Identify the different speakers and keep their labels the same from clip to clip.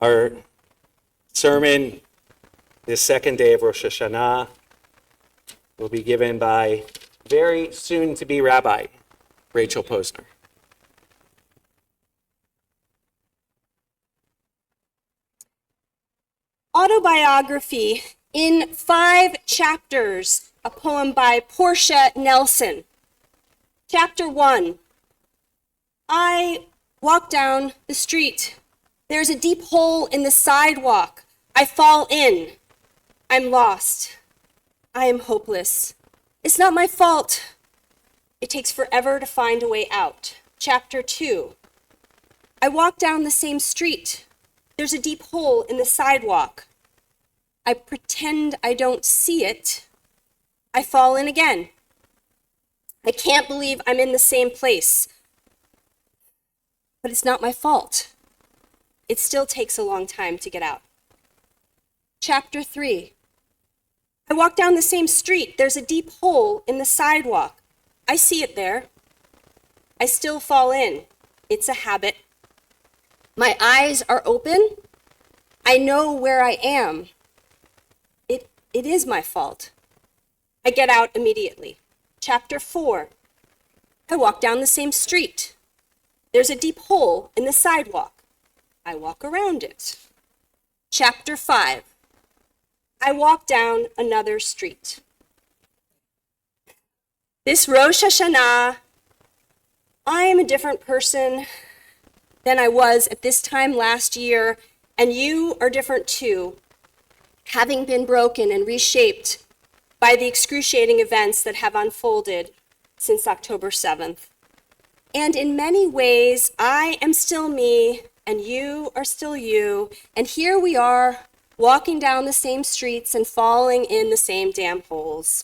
Speaker 1: Our sermon this second day of Rosh Hashanah will be given by very soon-to-be Rabbi Rachel Posner.
Speaker 2: Autobiography in 5 chapters, a poem by Portia Nelson. Chapter 1. I walk down the street. There's a deep hole in the sidewalk. I fall in. I'm lost. I am hopeless. It's not my fault. It takes forever to find a way out. Chapter 2. I walk down the same street. There's a deep hole in the sidewalk. I pretend I don't see it. I fall in again. I can't believe I'm in the same place. But it's not my fault. It still takes a long time to get out. Chapter 3. I walk down the same street. There's a deep hole in the sidewalk. I see it there. I still fall in. It's a habit. My eyes are open. I know where I am. It is my fault. I get out immediately. Chapter 4. I walk down the same street. There's a deep hole in the sidewalk. I walk around it. Chapter 5. I walk down another street. This Rosh Hashanah, I am a different person than I was at this time last year, and you are different too, having been broken and reshaped by the excruciating events that have unfolded since October 7th. And in many ways, I am still me, and you are still you, and here we are, walking down the same streets and falling in the same damn holes.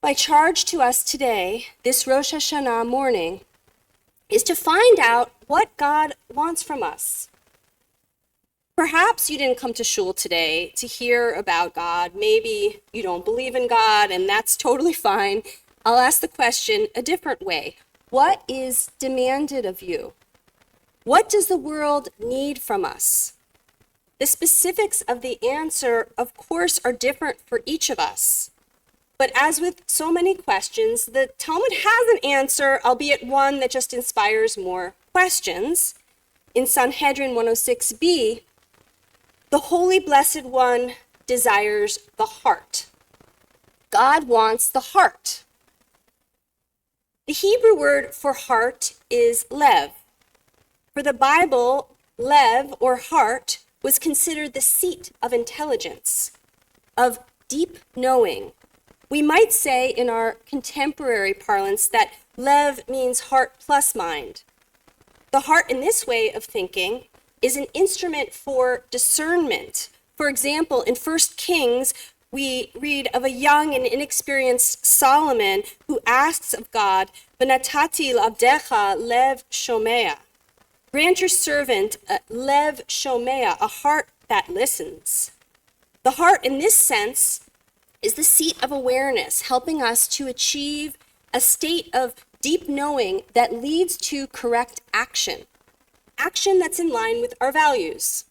Speaker 2: My charge to us today, this Rosh Hashanah morning, is to find out what God wants from us. Perhaps you didn't come to shul today to hear about God. Maybe you don't believe in God, and that's totally fine. I'll ask the question a different way. What is demanded of you? What does the world need from us? The specifics of the answer, of course, are different for each of us. But as with so many questions, the Talmud has an answer, albeit one that just inspires more questions. In Sanhedrin 106b, the Holy Blessed One desires the heart. God wants the heart. The Hebrew word for heart is lev. For the Bible, lev, or heart, was considered the seat of intelligence, of deep knowing. We might say in our contemporary parlance that lev means heart plus mind. The heart in this way of thinking is an instrument for discernment. For example, in 1 Kings, we read of a young and inexperienced Solomon who asks of God, "V'natati l'abdecha lev shomea." Grant your servant a lev shomea, a heart that listens. The heart in this sense is the seat of awareness, helping us to achieve a state of deep knowing that leads to correct action that's in line with our values.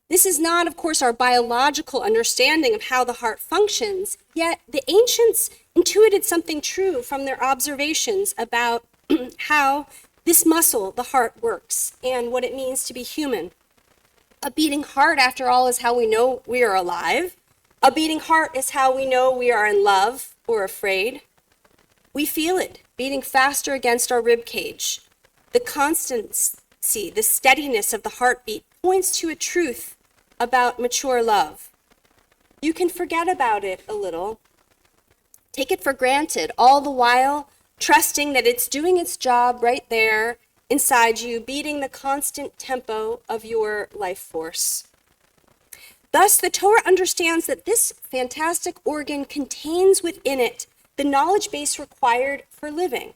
Speaker 2: This is not, of course, our biological understanding of how the heart functions, yet the ancients intuited something true from their observations about how this muscle, the heart, works and what it means to be human. A beating heart, after all, is how we know we are alive. A beating heart is how we know we are in love or afraid. We feel it beating faster against our rib cage. The constancy, the steadiness of the heartbeat points to a truth about mature love. You can forget about it a little, take it for granted, all the while trusting that it's doing its job right there inside you, beating the constant tempo of your life force. Thus, the Torah understands that this fantastic organ contains within it the knowledge base required for living,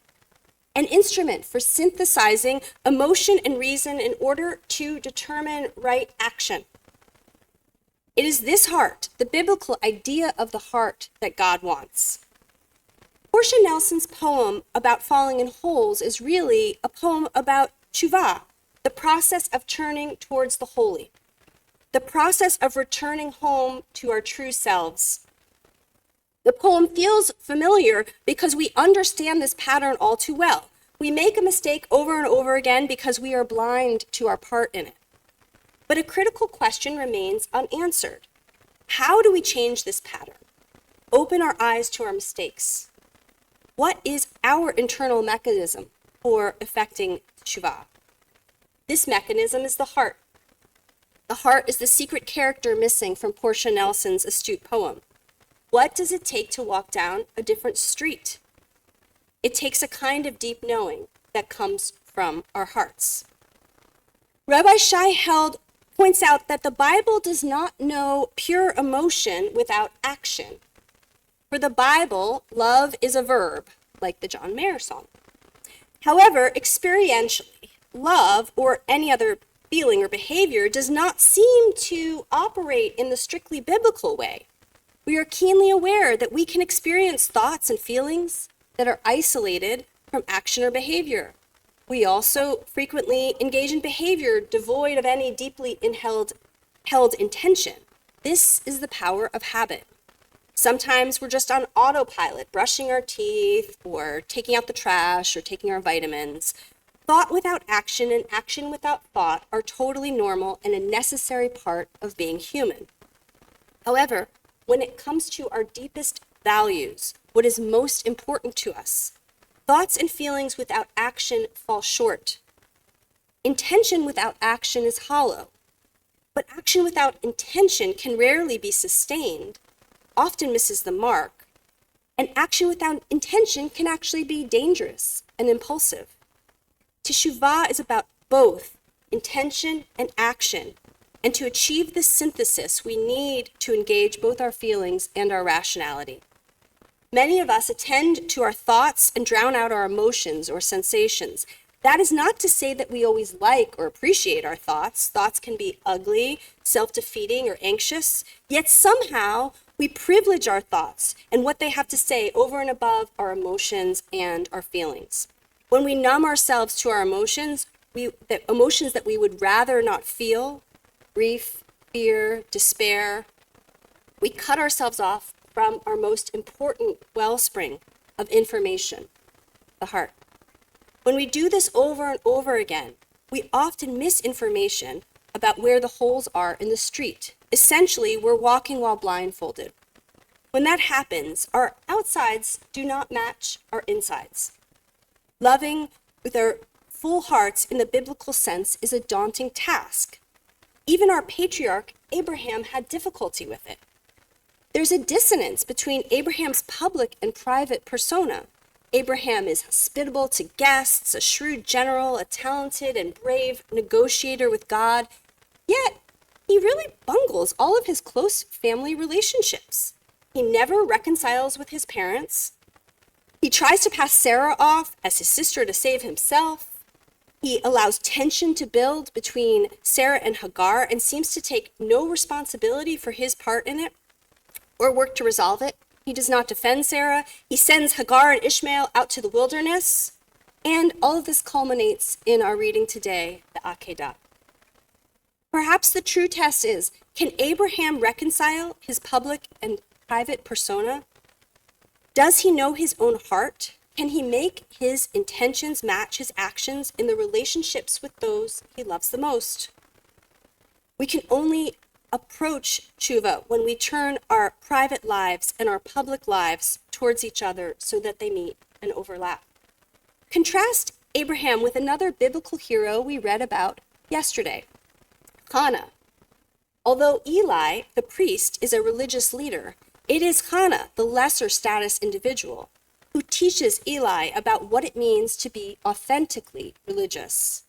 Speaker 2: an instrument for synthesizing emotion and reason in order to determine right action. It is this heart, the biblical idea of the heart, that God wants. Portia Nelson's poem about falling in holes is really a poem about tshuva, the process of turning towards the holy, the process of returning home to our true selves. The poem feels familiar because we understand this pattern all too well. We make a mistake over and over again because we are blind to our part in it. But a critical question remains unanswered. How do we change this pattern? Open our eyes to our mistakes. What is our internal mechanism for effecting teshuvah? This mechanism is the heart. The heart is the secret character missing from Portia Nelson's astute poem. What does it take to walk down a different street? It takes a kind of deep knowing that comes from our hearts. Rabbi Shai Held points out that the Bible does not know pure emotion without action. For the Bible, love is a verb, like the John Mayer song. However, experientially, love or any other feeling or behavior does not seem to operate in the strictly biblical way. We are keenly aware that we can experience thoughts and feelings that are isolated from action or behavior. We also frequently engage in behavior devoid of any deeply held intention. This is the power of habit. Sometimes we're just on autopilot, brushing our teeth or taking out the trash or taking our vitamins. Thought without action and action without thought are totally normal and a necessary part of being human. However, when it comes to our deepest values, what is most important to us, thoughts and feelings without action fall short. Intention without action is hollow, but action without intention can rarely be sustained, often misses the mark, and action without intention can actually be dangerous and impulsive. Teshuvah is about both intention and action, and to achieve this synthesis, we need to engage both our feelings and our rationality. Many of us attend to our thoughts and drown out our emotions or sensations. That is not to say that we always like or appreciate our thoughts. Thoughts can be ugly, self-defeating, or anxious, yet somehow we privilege our thoughts and what they have to say over and above our emotions and our feelings. When we numb ourselves to our emotions, the emotions that we would rather not feel, grief, fear, despair, we cut ourselves off from our most important wellspring of information, the heart. When we do this over and over again, we often miss information about where the holes are in the street. Essentially, we're walking while blindfolded. When that happens, our outsides do not match our insides. Loving with our full hearts in the biblical sense is a daunting task. Even our patriarch, Abraham, had difficulty with it. There's a dissonance between Abraham's public and private persona. Abraham is hospitable to guests, a shrewd general, a talented and brave negotiator with God, yet he really bungles all of his close family relationships. He never reconciles with his parents. He tries to pass Sarah off as his sister to save himself. He allows tension to build between Sarah and Hagar and seems to take no responsibility for his part in it or work to resolve it. He does not defend Sarah. He sends Hagar and Ishmael out to the wilderness. And all of this culminates in our reading today, the Akedah. Perhaps the true test is, can Abraham reconcile his public and private persona? Does he know his own heart? Can he make his intentions match his actions in the relationships with those he loves the most? We can only approach tshuva when we turn our private lives and our public lives towards each other so that they meet and overlap. Contrast Abraham with another biblical hero we read about yesterday, Hannah. Although Eli, the priest, is a religious leader, it is Hannah, the lesser status individual, who teaches Eli about what it means to be authentically religious.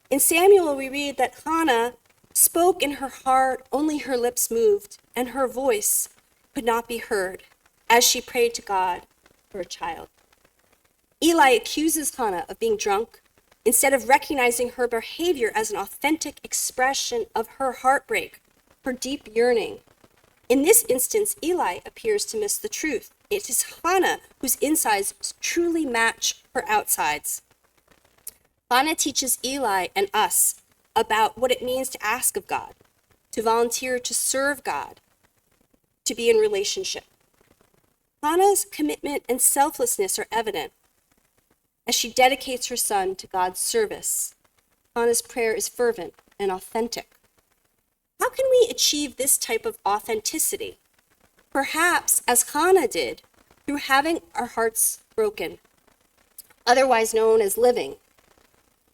Speaker 2: In Samuel, we read that Hannah spoke in her heart, only her lips moved, and her voice could not be heard as she prayed to God for a child. Eli accuses Hannah of being drunk instead of recognizing her behavior as an authentic expression of her heartbreak, her deep yearning. In this instance, Eli appears to miss the truth. It is Hannah whose insides truly match her outsides. Hannah teaches Eli and us about what it means to ask of God, to volunteer to serve God, to be in relationship. Hannah's commitment and selflessness are evident as she dedicates her son to God's service. Hannah's prayer is fervent and authentic. How can we achieve this type of authenticity? Perhaps, as Hannah did, through having our hearts broken, otherwise known as living.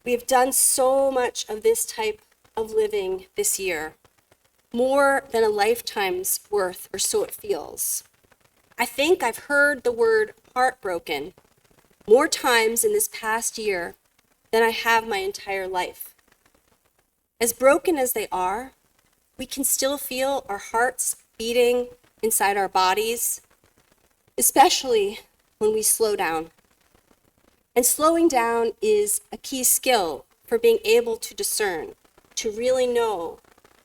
Speaker 2: We have done so much of this type of living this year, more than a lifetime's worth, or so it feels. I think I've heard the word heartbroken more times in this past year than I have my entire life. As broken as they are, we can still feel our hearts beating inside our bodies, especially when we slow down. And slowing down is a key skill for being able to discern, to really know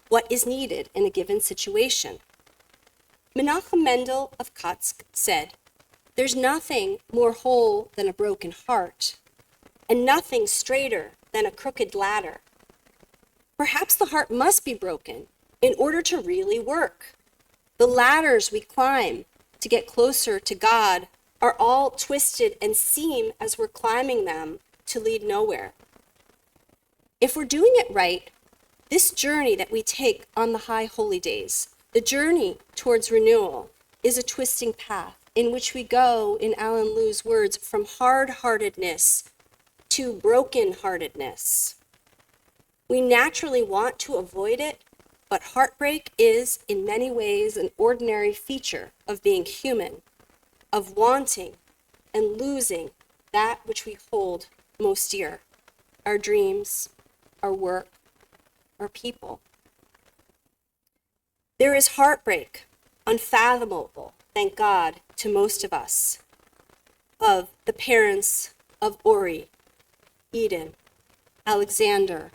Speaker 2: what is needed in a given situation. Menachem Mendel of Kotsk said, "There's nothing more whole than a broken heart, and nothing straighter than a crooked ladder." Perhaps the heart must be broken in order to really work. The ladders we climb to get closer to God are all twisted and seem, as we're climbing them, to lead nowhere. If we're doing it right, this journey that we take on the high holy days, the journey towards renewal, is a twisting path in which we go, in Alan Liu's words, from hard-heartedness to broken-heartedness. We naturally want to avoid it, but heartbreak is, in many ways, an ordinary feature of being human, of wanting and losing that which we hold most dear, our dreams, our work, our people. There is heartbreak, unfathomable, thank God, to most of us, of the parents of Ori, Eden, Alexander,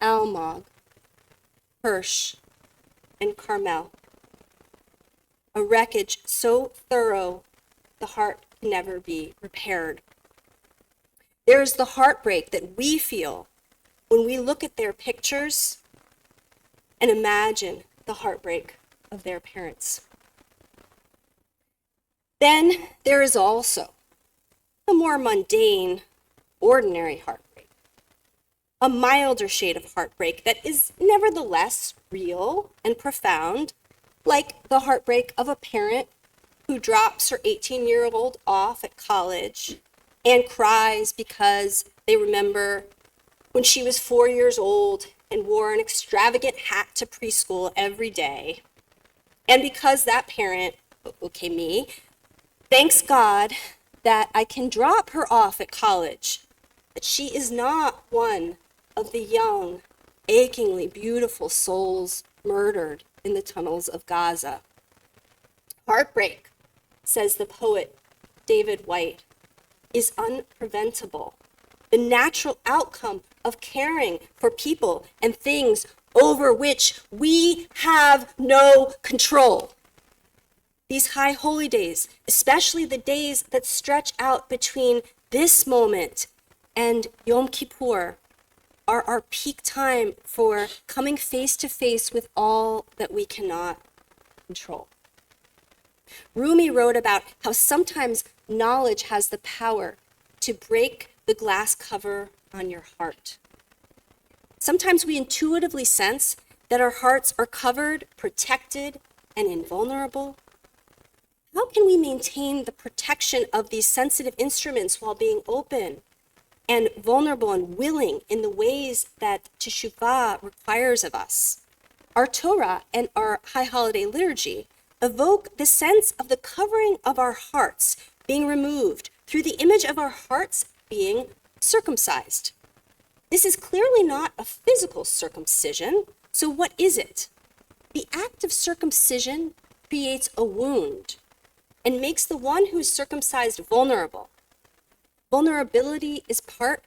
Speaker 2: Almog, Hirsch, and Carmel. A wreckage so thorough the heart can never be repaired. There is the heartbreak that we feel when we look at their pictures and imagine the heartbreak of their parents. Then there is also the more mundane, ordinary heartbreak, a milder shade of heartbreak that is nevertheless real and profound, like the heartbreak of a parent who drops her 18-year-old off at college and cries because they remember when she was 4 years old and wore an extravagant hat to preschool every day. And because that parent, okay, me, thanks God that I can drop her off at college, that she is not one of the young, achingly beautiful souls murdered in the tunnels of Gaza. Heartbreak, says the poet David White, is unpreventable, the natural outcome of caring for people and things over which we have no control. These high holy days, especially the days that stretch out between this moment and Yom Kippur, are our peak time for coming face to face with all that we cannot control. Rumi wrote about how sometimes knowledge has the power to break the glass cover on your heart. Sometimes we intuitively sense that our hearts are covered, protected, and invulnerable. How can we maintain the protection of these sensitive instruments while being open and vulnerable and willing in the ways that Teshuvah requires of us? Our Torah and our High Holiday Liturgy evoke the sense of the covering of our hearts being removed through the image of our hearts being circumcised. This is clearly not a physical circumcision, so what is it? The act of circumcision creates a wound and makes the one who is circumcised vulnerable. Vulnerability is part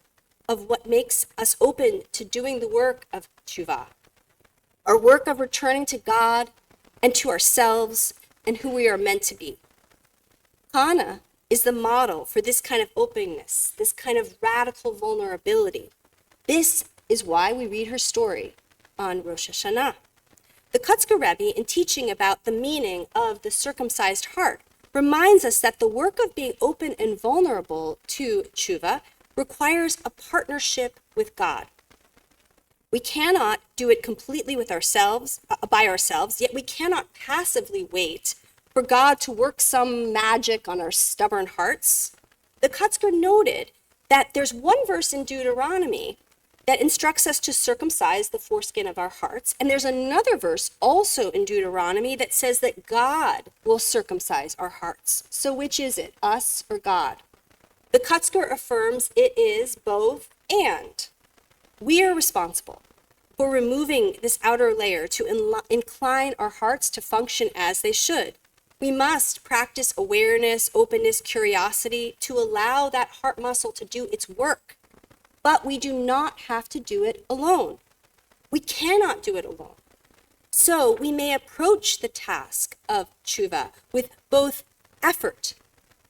Speaker 2: of what makes us open to doing the work of teshuvah, our work of returning to God and to ourselves and who we are meant to be. Hannah is the model for this kind of openness, this kind of radical vulnerability. This is why we read her story on Rosh Hashanah. The Kotzker Rebbe, in teaching about the meaning of the circumcised heart, reminds us that the work of being open and vulnerable to tshuva requires a partnership with God. We cannot do it completely by ourselves, yet we cannot passively wait for God to work some magic on our stubborn hearts. The Kotzker noted that there's one verse in Deuteronomy that instructs us to circumcise the foreskin of our hearts, and there's another verse also in Deuteronomy that says that God will circumcise our hearts. So which is it, us or God? The Kotzker affirms it is both and. We are responsible for removing this outer layer to incline our hearts to function as they should. We must practice awareness, openness, curiosity to allow that heart muscle to do its work. But we do not have to do it alone. We cannot do it alone. So we may approach the task of tshuva with both effort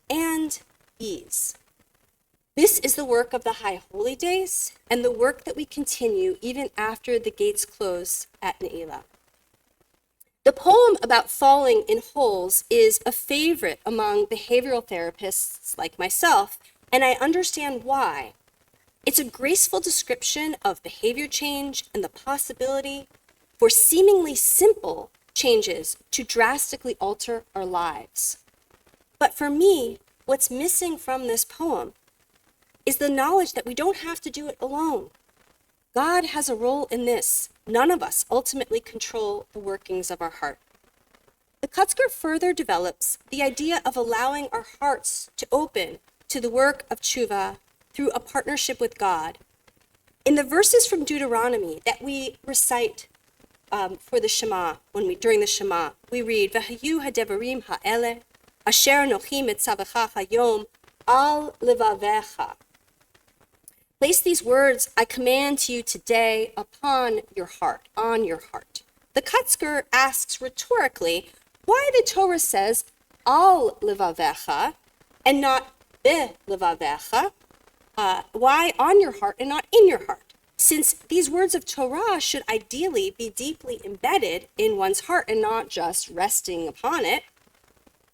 Speaker 2: and ease. This is the work of the High Holy Days and the work that we continue even after the gates close at Ne'ilah. The poem about falling in holes is a favorite among behavioral therapists like myself, and I understand why. It's a graceful description of behavior change and the possibility for seemingly simple changes to drastically alter our lives. But for me, what's missing from this poem is the knowledge that we don't have to do it alone. God has a role in this. None of us ultimately control the workings of our heart. The Kotzker further develops the idea of allowing our hearts to open to the work of tshuva through a partnership with God. In the verses from Deuteronomy that we recite for the Shema, during the Shema, we read, "V'hayu hadevarim ha'ele, asher anochi mitzavecha hayom al levavecha." Place these words I command to you today upon your heart, on your heart. The Kotzker asks rhetorically why the Torah says al levavecha and not be levavecha. Why on your heart and not in your heart? Since these words of Torah should ideally be deeply embedded in one's heart and not just resting upon it.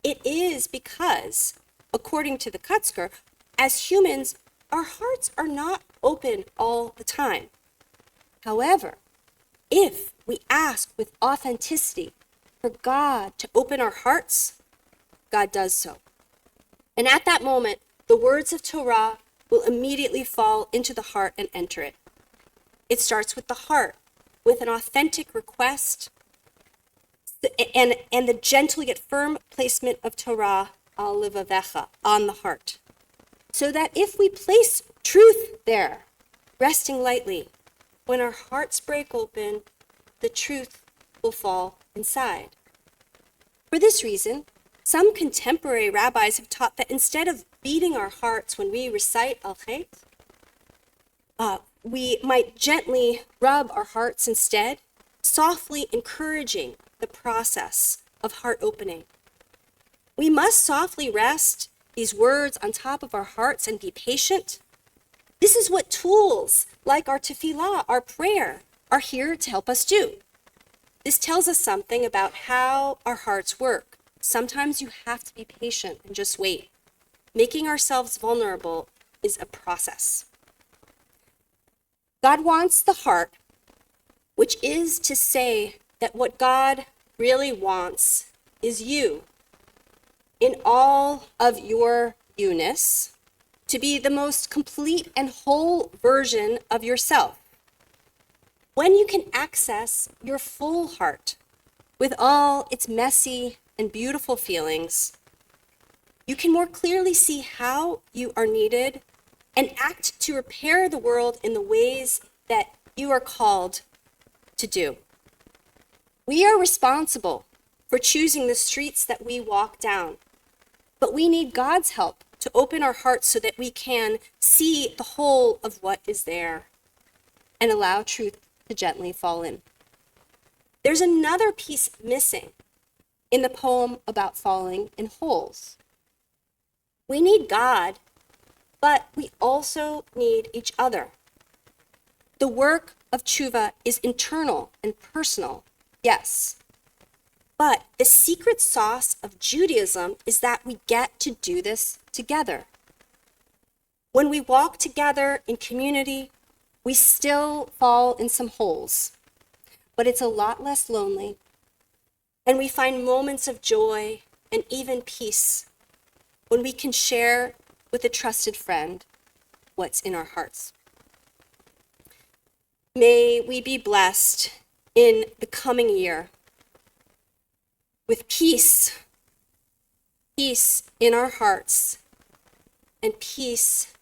Speaker 2: It is because, according to the Kotzker, as humans, our hearts are not open all the time. However, if we ask with authenticity for God to open our hearts, God does so. And at that moment, the words of Torah will immediately fall into the heart and enter it. It starts with the heart, with an authentic request and the gentle yet firm placement of Torah al levavecha, on the heart. So that if we place truth there, resting lightly, when our hearts break open, the truth will fall inside. For this reason, some contemporary rabbis have taught that instead of beating our hearts when we recite al-Chet, we might gently rub our hearts instead, softly encouraging the process of heart opening. We must softly rest these words on top of our hearts and be patient. This is what tools like our tefillah, our prayer, are here to help us do. This tells us something about how our hearts work. Sometimes you have to be patient and just wait. Making ourselves vulnerable is a process. God wants the heart, which is to say that what God really wants is you, in all of your you-ness, to be the most complete and whole version of yourself. When you can access your full heart with all its messy and beautiful feelings, you can more clearly see how you are needed and act to repair the world in the ways that you are called to do. We are responsible for choosing the streets that we walk down, but we need God's help to open our hearts so that we can see the whole of what is there and allow truth to gently fall in. There's another piece missing in the poem about falling in holes. We need God, but we also need each other. The work of tshuva is internal and personal, yes. But the secret sauce of Judaism is that we get to do this together. When we walk together in community, we still fall in some holes, but it's a lot less lonely, and we find moments of joy and even peace when we can share with a trusted friend what's in our hearts. May we be blessed in the coming year with peace in our hearts, and peace,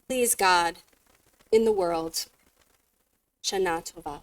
Speaker 2: please God, in the world. Shana Tova.